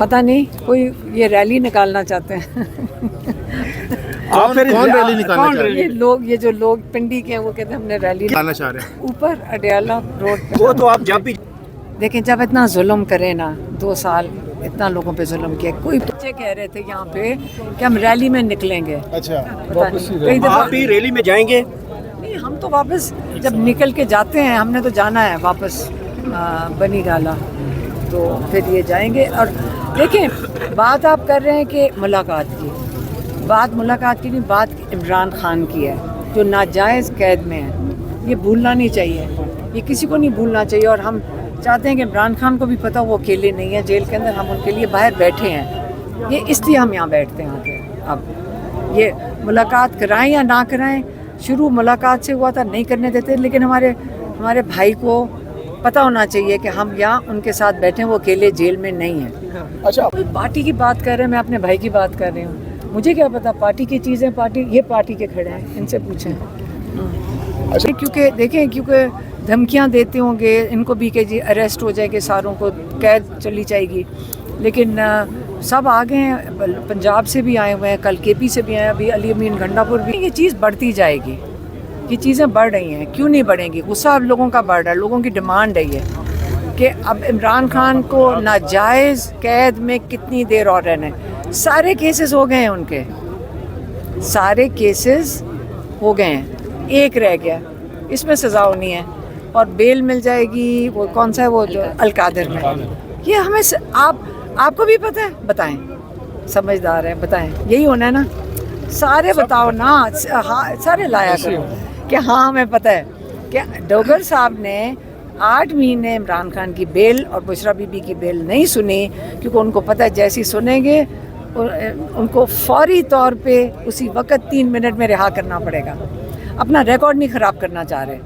पता नहीं, कोई ये रैली निकालना चाहते हैं। कौन रैली निकालना चाह रहे हैं? ये जो लोग पिंडी के हैं वो कहते हैं हमने रैली निकालना चाह रहे हैं? ऊपर अडयाला रोड पे। वो तो आप जब भी देखें, जब इतना जुल्म करें ना, 2 साल इतना लोगों पे जुल्म किया। कोई बच्चे कह रहे थे यहाँ पे कि हम रैली में निकलेंगे। अच्छा, पता नहीं, कई दफा आप भी रैली में जाएंगे? नहीं, हम तो वापस जब निकल के जाते हैं, हमने तो जाना है वापस बनी गाला, तो फिर ये जाएंगे। और देखें, बात आप कर रहे हैं कि मुलाकात की, बात मुलाकात की नहीं, बात इमरान खान की है जो नाजायज़ कैद में है। ये भूलना नहीं चाहिए, ये किसी को नहीं भूलना चाहिए। और हम चाहते हैं कि इमरान खान को भी पता वो अकेले नहीं है जेल के अंदर, हम उनके लिए बाहर बैठे हैं। ये इसलिए हम यहाँ बैठते हैं आके। अब ये मुलाकात कराएं या ना कराएं, शुरू मुलाकात से हुआ था, नहीं करने देते, लेकिन हमारे भाई को पता होना चाहिए कि हम यहाँ उनके साथ बैठे हैं, वो अकेले जेल में नहीं है। अच्छा, कोई पार्टी की बात कर रहे हैं, मैं अपने भाई की बात कर रही हूँ, मुझे क्या पता पार्टी की चीज़ें, ये पार्टी के खड़े हैं, इनसे पूछें। अच्छा, क्योंकि देखें, क्योंकि धमकियाँ देते होंगे इनको भी कि जी अरेस्ट हो जाएंगे, सारों को कैद चली जाएगी, लेकिन सब आ गए हैं, पंजाब से भी आए हुए हैं, कल केपी से भी आए, अभी अली अमीन गंडापुर भी। ये चीज़ बढ़ती जाएगी, ये चीज़ें बढ़ रही हैं, क्यों नहीं बढ़ेंगी? गुस्सा अब लोगों का बढ़ रहा है, लोगों की डिमांड है ये कि अब इमरान खान को नाजायज़ कैद में कितनी देर और रहना है। सारे केसेस हो गए हैं उनके, सारे केसेस हो गए हैं, एक रह गया, इसमें सज़ा होनी है और बेल मिल जाएगी। वो कौन सा है, वो जो अलकादर में, ये हमें आपको भी पता है, बताएं, समझदार हैं, बताएं, यही होना है ना? सारे बताओ ना, हाँ, सारे लाया करो कि हाँ हमें पता है कि डोगर साहब ने 8 महीने इमरान खान की बेल और बुशरा बीबी की बेल नहीं सुनी, क्योंकि उनको पता है जैसी सुनेंगे उनको फौरी तौर पे उसी वक्त 3 मिनट में रिहा करना पड़ेगा। अपना रिकॉर्ड नहीं ख़राब करना चाह रहे,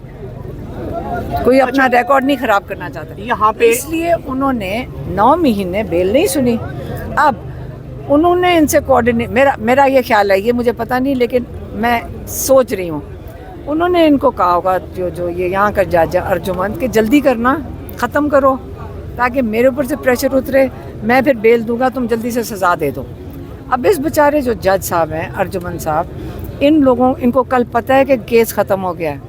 कोई अपना रिकॉर्ड नहीं ख़राब करना चाहता यहाँ पे, इसलिए उन्होंने 9 महीने बेल नहीं सुनी। अब उन्होंने इनसे कोऑर्डिनेट, मेरा ये ख्याल है, ये मुझे पता नहीं, लेकिन मैं सोच रही हूँ उन्होंने इनको कहा होगा जो ये यहाँ का जज है अर्जुमंद, के जल्दी करना, ख़त्म करो, ताकि मेरे ऊपर से प्रेशर उतरे, मैं फिर बेल दूंगा, तुम जल्दी से सज़ा दे दो। अब इस बेचारे जो जज साहब हैं अर्जुमंद साहब, इनको कल पता है कि केस ख़त्म हो गया है,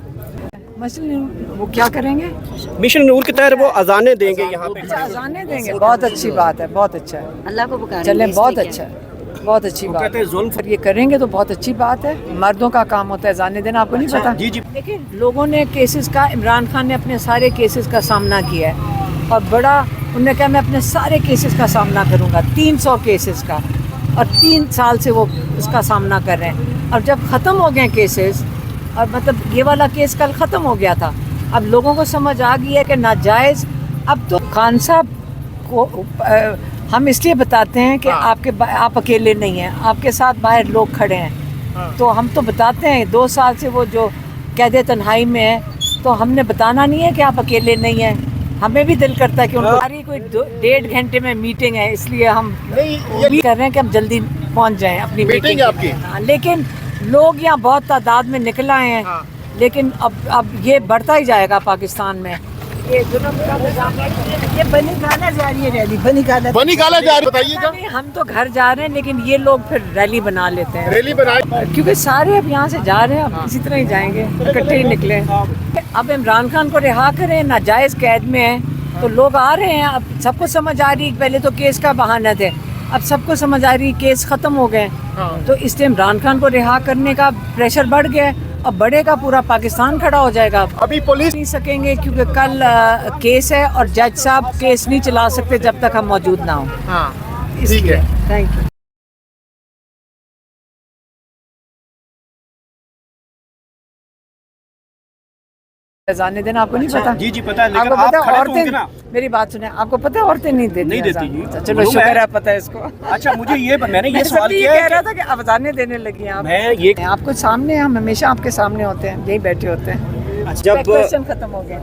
मसलन वो क्या करेंगे? मिशन नूर के तहत वो अजानें देंगे यहाँ पे। अजानें देंगे, बहुत अच्छी बात है, बहुत अच्छा है, अल्लाह को पुकारेंगे, चलें, बहुत अच्छा है, बहुत अच्छी बात है। फिर ये करेंगे तो बहुत अच्छी बात है, मर्दों का काम होता है अजानें देना, आपको नहीं पता? जी जी। लेकिन लोगों ने केसेस का, इमरान खान ने अपने सारे केसेस का सामना किया है और बड़ा उन्होंने कहा मैं अपने सारे केसेस का सामना करूँगा, 300 केसेस का, और 3 साल से वो उसका सामना कर रहे हैं। और जब ख़त्म हो गए केसेस, और मतलब ये वाला केस कल ख़त्म हो गया था, अब लोगों को समझ आ गई है कि नाजायज़, अब तो खान साहब को हम इसलिए बताते हैं कि आप अकेले नहीं हैं, आपके साथ बाहर लोग खड़े हैं, तो हम तो बताते हैं 2 साल से वो जो कैद तन्हाई में है, तो हमने बताना नहीं है कि आप अकेले नहीं हैं। हमें भी दिल करता है कि उनको कोई 1.5 घंटे में मीटिंग है, इसलिए हम ये कर रहे हैं कि हम जल्दी पहुंच जाएं अपनी मीटिंग आपकी। लेकिन लोग यहाँ बहुत तादाद में निकल आए हैं, लेकिन अब ये बढ़ता ही जाएगा पाकिस्तान में। ये बनी गाला जा रही है रैली, बनी गाला जा रही, बताइएगा। हम तो घर जा रहे हैं, लेकिन ये लोग फिर रैली बना लेते हैं, रैली बनाए, क्योंकि सारे अब यहाँ से जा रहे हैं, अब इसी तरह ही जाएंगे, इकट्ठे ही निकले। अब इमरान खान को रिहा करें, नाजायज़ कैद में है, तो लोग आ रहे हैं, अब सबको समझ आ रही, पहले तो केस का बहाना थे, अब सबको समझ आ रही केस ख़त्म हो गए, तो इसलिए इमरान खान को रिहा करने का प्रेशर बढ़ गया, अब बढ़ेगा, पूरा पाकिस्तान खड़ा हो जाएगा। अभी पुलिस नहीं सकेंगे क्योंकि कल केस है और जज साहब केस नहीं चला सकते जब तक हम मौजूद ना हो। ठीक है, थैंक यू। अजाने देना आपको नहीं पता? जी जी पता है, लेकिन आपको पता आप खड़े तो होंगे औरतें, ना। मेरी बात सुने, आपको पता है औरतें नहीं देती देती। चलो शुक्र है पता है इसको। अच्छा, मुझे ये मैंने ये सवाल ये किया कह रहा था कि अब अजाने देने लगी हैं आप। मैं ये आपको सामने, हम हमेशा आपके सामने होते हैं, यही बैठे होते हैं। जब क्वेश्चन खत्म हो गया।